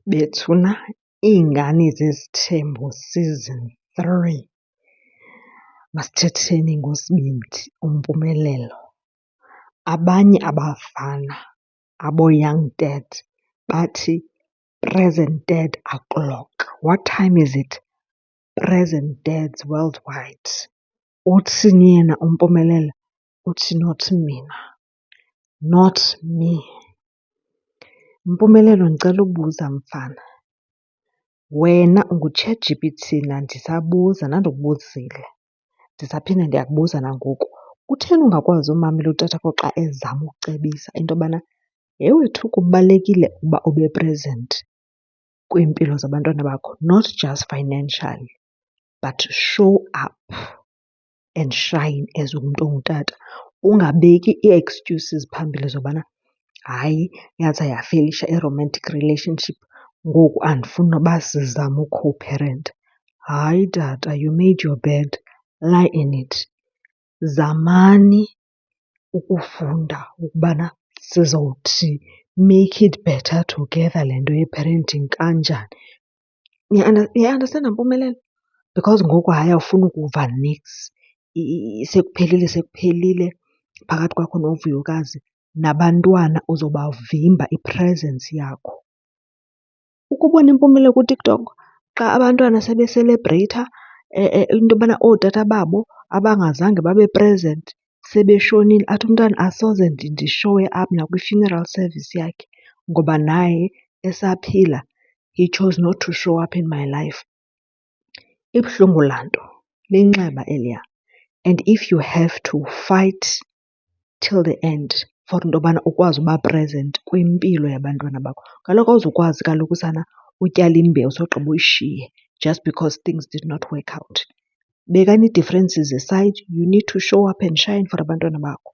Bethuna, Iingane Zezithembu Season 3. Masithetheni ngosibindi uMpumelelo. Abanye abafana, abo-young dad, bathi present dad o'clock. What time is it? Present dads worldwide. Uthini yena uMpumelelo? Uthi not mina. Not me. Mpumelelo, ndicela ukubuza mfana. Wena unguChatGPT ndisabuza, ndandikubuzile. Ndisaphinda ndiyakubuza nangoku. Kutheni ungakwazi umamela utatakho xa ezama ukucebisa into yobana yewethu kubalulekile ukuba ube present kwiimpilo zabantwana bakho, not just financially but show up and shine as umntu ongutata. Ungabeki ii-excuses phambili zobana hayi yaza yafelisha i-romantic relationship ngoku andifuni noba sizama ukhowupherenta. Hayi tata, you made your bed, lie in it. Zamani ukufunda ukubana sizowuthi make it better together le nto ye-parenting kanjani. Niyaandastenda Mpumelelo? Because ngoku hayi awufuni ukuva niks. Sekuphelile phakathi kwakho novuyokazi, nabantwana uzobavimba i-presence yakho. Ukubona Impumelelo kuTikTok xa abantwana sebeselebhreyitha into yobana ootata babo abangazange babe present sebeshonile, athi umntwana asoze ndishowe up nakwi-funeral service yakhe ngoba naye esaphila he chose not to show up in my life. Ibuhlungu laa nto, linxeba eliya. And if you have to fight till the end for into yobana ukwazi uba present kwimpilo yabantwana bakho, kaloku awuzukwazi kaloku sana utyala imbewu sogqiba uyishiye just because things did not work out. Bekani ii-differences aside, you need to show up and shine for abantwana bakho.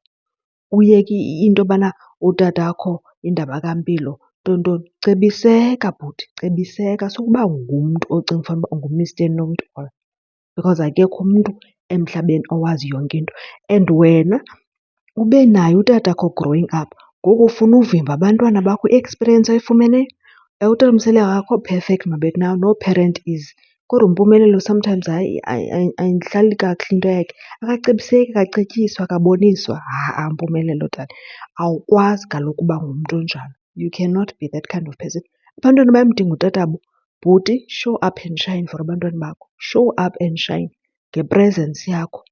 Uyeke into yobana utatakho indaba kaMpilo ntontoni. Cebiseka bhuti, cebiseka. Sukuba ngumntu ocinga fanuba ungu-Mr Know-it-all because akekho umntu emhlabeni owazi yonke into. And wena ube naye utatakho growing up, ngoku ufuna uvimba abantwana bakho i-experience ayifumeneyo. Utata uMseleku akakho perfect mabethu, now no parent is. Kodwa uMpumelelo sometimes hayi ayindihlali kakuhle into yakhe. Akacebiseki, akacetyiswa, akaboniswa. Ha-a Mpumelelo tata, awukwazi kaloku uba ngumntu onjalo. You cannot be that kind of person. Abantwana bayamdinga utatabo. Bhuti, show up and shine for abantwana bakho. Show up and shine nge-presence yakho.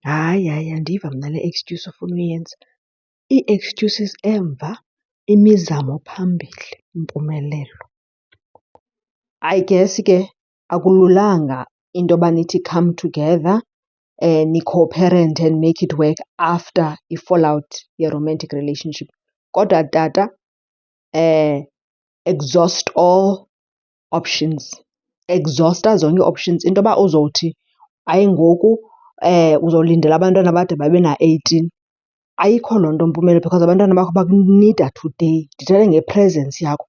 Hayi, andiva mna le excuse ofuna uyenza. Ii-excuses emva, imizamo phambili, Mpumelelo. I guess ke akululanga into yoba nithi come together ni-co-parent and make it work after i-fallout ye-romantic relationship. Kodwa tata, exhaust all options. Exhausta zonke ii-options. Into yoba uzowuthi hayi ngoku uzolindela abantwana bade babe na-18. Ayikho loo nto Mpumelelo because abantwana bakho bakunida today. Ndithetha nge-presence yakho.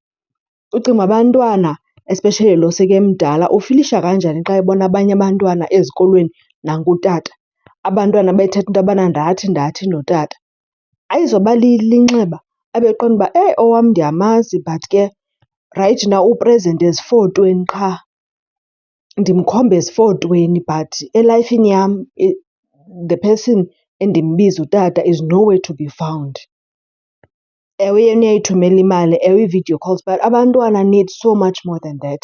Ucinga uba abantwana, especially lo sekemdala, ufilisha kanjani xa ebona abanye abantwana ezikolweni nangutata? Abantwana bethetha into yobana ndathi notata. Ayizoba linxeba abeqonda uba owam ndiyamazi but ke right now u-present ezifotweni qha. Ndimkhomba ezifotweni but elifini yam the person endimbiza utata is nowhere to be found. Ewe yena uyayithumela imali, ewe ii-video calls, but abantwana need so much more than that.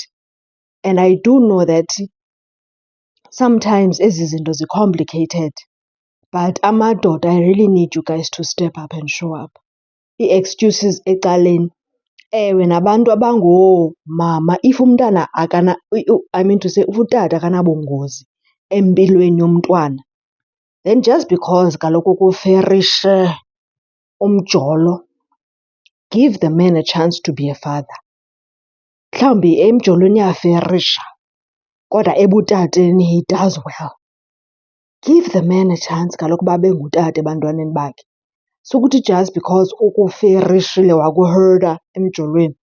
And I do know that sometimes ezi zinto zi-complicated but amadoda, I really need you guys to step up and show up. Ii-excuses ecaleni. Ewe nabantu abangoomama, if umntana if utata akanabungozi empilweni yomntwana, then just because kaloku kuferishe umjolo, give the man a chance to be a father. Mhlawumbi emjolweni iyaferisha kodwa ebutateni he does well. Give the man a chance kaloku uba abe ngutata ebantwaneni bakhe. Sukuthi just because ukuferishile wakuhurta emjolweni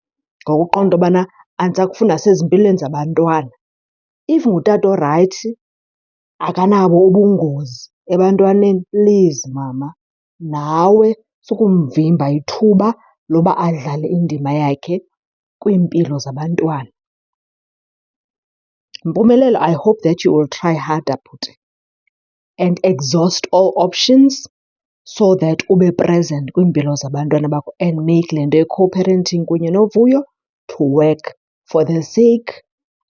ngokuqonda into yobana andisakufuni nasezimpilweni zabantwana. If ngutata orayithi akanabo ubungozi ebantwaneni, please mama nawe sukumvimba ithuba loba adlale indima yakhe kwiimpilo zabantwana. Mpumelelo, I hope that you will try harder bhuti and exhaust all options so that ube present kwiimpilo zabantwana bakho and make le nto ye-co-parenting kunye novuyo to work for the sake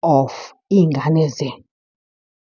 of iingane zenu.